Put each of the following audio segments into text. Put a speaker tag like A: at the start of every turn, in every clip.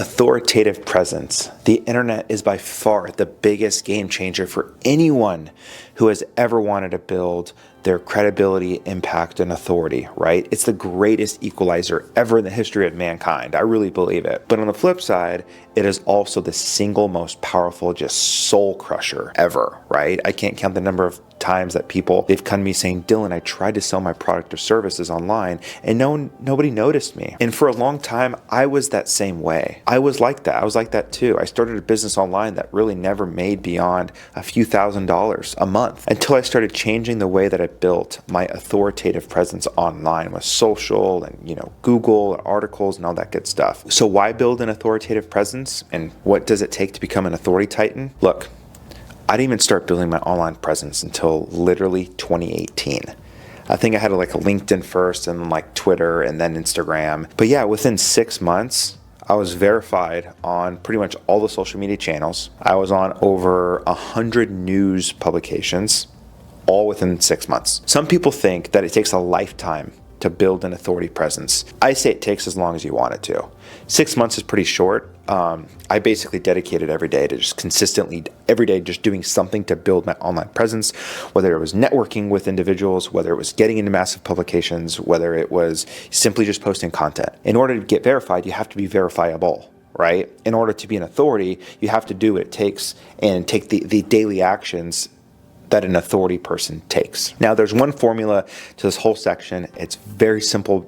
A: Authoritative presence. The internet is by far the biggest game changer for anyone who has ever wanted to build their credibility, impact, and authority, right? It's the greatest equalizer ever in the history of mankind. I really believe it. But on the flip side, it is also the single most powerful, just soul crusher ever, right? I can't count the number of times that they've come to me saying, Dylan, I tried to sell my product or services online and nobody noticed me. And for a long time, I was that same way. I was like that. I was like that too. I started a business online that really never made beyond a few $1,000s a month until I started changing the way that I built my authoritative presence online with social and, Google and articles and all that good stuff. So why build an authoritative presence? And what does it take to become an authority titan? Look, I didn't even start building my online presence until literally 2018. I think I had a LinkedIn first and then Twitter and then Instagram. But yeah, within 6 months, I was verified on pretty much all the social media channels. I was on over 100 news publications, all within 6 months. Some people think that it takes a lifetime to build an authority presence. I say it takes as long as you want it to. 6 months is pretty short. I basically dedicated every day to just consistently, every day, just doing something to build my online presence, whether it was networking with individuals, whether it was getting into massive publications, whether it was simply just posting content. In order to get verified, you have to be verifiable, right? In order to be an authority, you have to do what it takes and take the daily actions that an authority person takes. Now, there's one formula to this whole section. It's very simple,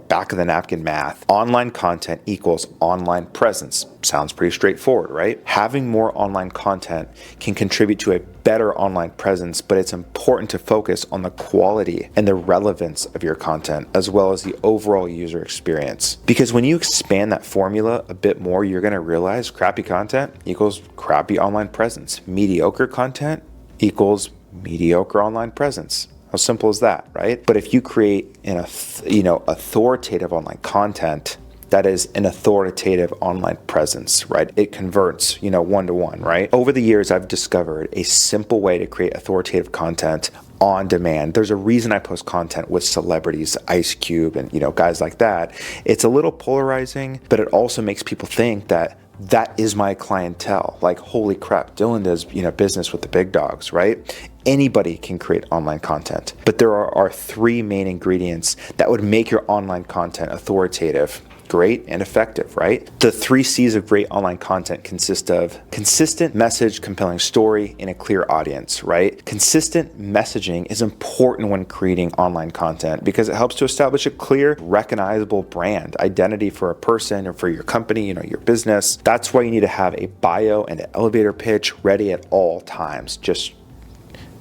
A: back of the napkin math. Online content equals online presence. Sounds pretty straightforward, right? Having more online content can contribute to a better online presence, but it's important to focus on the quality and the relevance of your content, as well as the overall user experience. Because when you expand that formula a bit more, you're gonna realize crappy content equals crappy online presence. Mediocre content equals mediocre online presence. How simple is that, right? But if you create authoritative online content that is an authoritative online presence, right? It converts, one-to-one, right? Over the years, I've discovered a simple way to create authoritative content on demand. There's a reason I post content with celebrities, Ice Cube, and guys like that. It's a little polarizing, but it also makes people think that is my clientele. Like, holy crap, Dylan does business with the big dogs, right? Anybody can create online content, but there are three main ingredients that would make your online content authoritative, great, and effective, right? The 3 C's of great online content consist of consistent message, compelling story, and a clear audience, right? Consistent messaging is important when creating online content because it helps to establish a clear, recognizable brand identity for a person or for your company, your business. That's why you need to have a bio and an elevator pitch ready at all times, just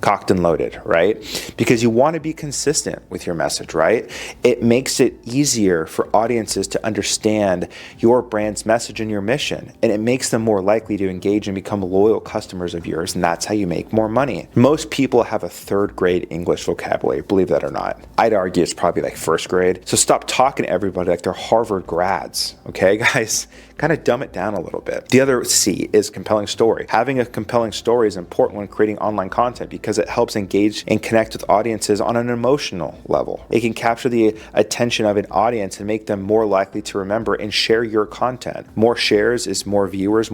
A: cocked and loaded, right? Because you want to be consistent with your message, right? It makes it easier for audiences to understand your brand's message and your mission, and it makes them more likely to engage and become loyal customers of yours, and that's how you make more money. Most people have a 3rd grade English vocabulary, believe that or not. I'd argue it's probably 1st grade. So stop talking to everybody like they're Harvard grads, okay, guys? Kind of dumb it down a little bit. The other C is compelling story. Having a compelling story is important when creating online content because it helps engage and connect with audiences on an emotional level. It can capture the attention of an audience and make them more likely to remember and share your content. More shares is more viewers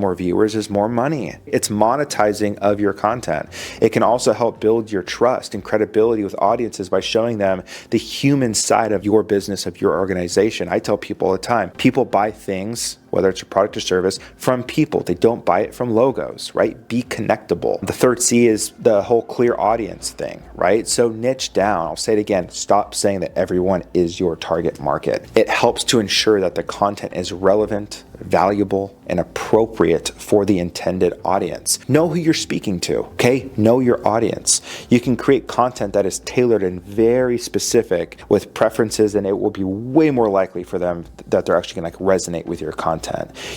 A: is more money. It's monetizing of your content. It can also help build your trust and credibility with audiences by showing them the human side of your business, of your organization. I tell people all the time, people buy things, whether it's a product or service, from people. They don't buy it from logos, right? Be connectable. The 3rd C is the whole clear audience thing, right? So niche down. I'll say it again. Stop saying that everyone is your target market. It helps to ensure that the content is relevant, valuable, and appropriate for the intended audience. Know who you're speaking to, okay? Know your audience. You can create content that is tailored and very specific with preferences, and it will be way more likely for them that they're actually gonna resonate with your content.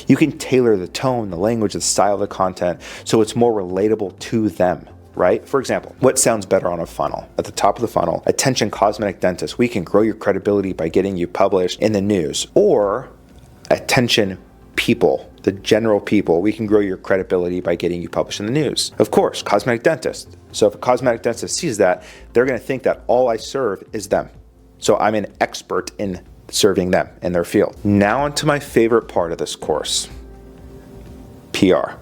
A: You can tailor the tone, the language, the style of the content so it's more relatable to them, right? For example, what sounds better on a funnel? At the top of the funnel, attention cosmetic dentist, we can grow your credibility by getting you published in the news. Or attention people, the general people, we can grow your credibility by getting you published in the news. Of course, cosmetic dentist. So if a cosmetic dentist sees that, they're gonna think that all I serve is them. So I'm an expert in serving them in their field. Now onto my favorite part of this course. PR.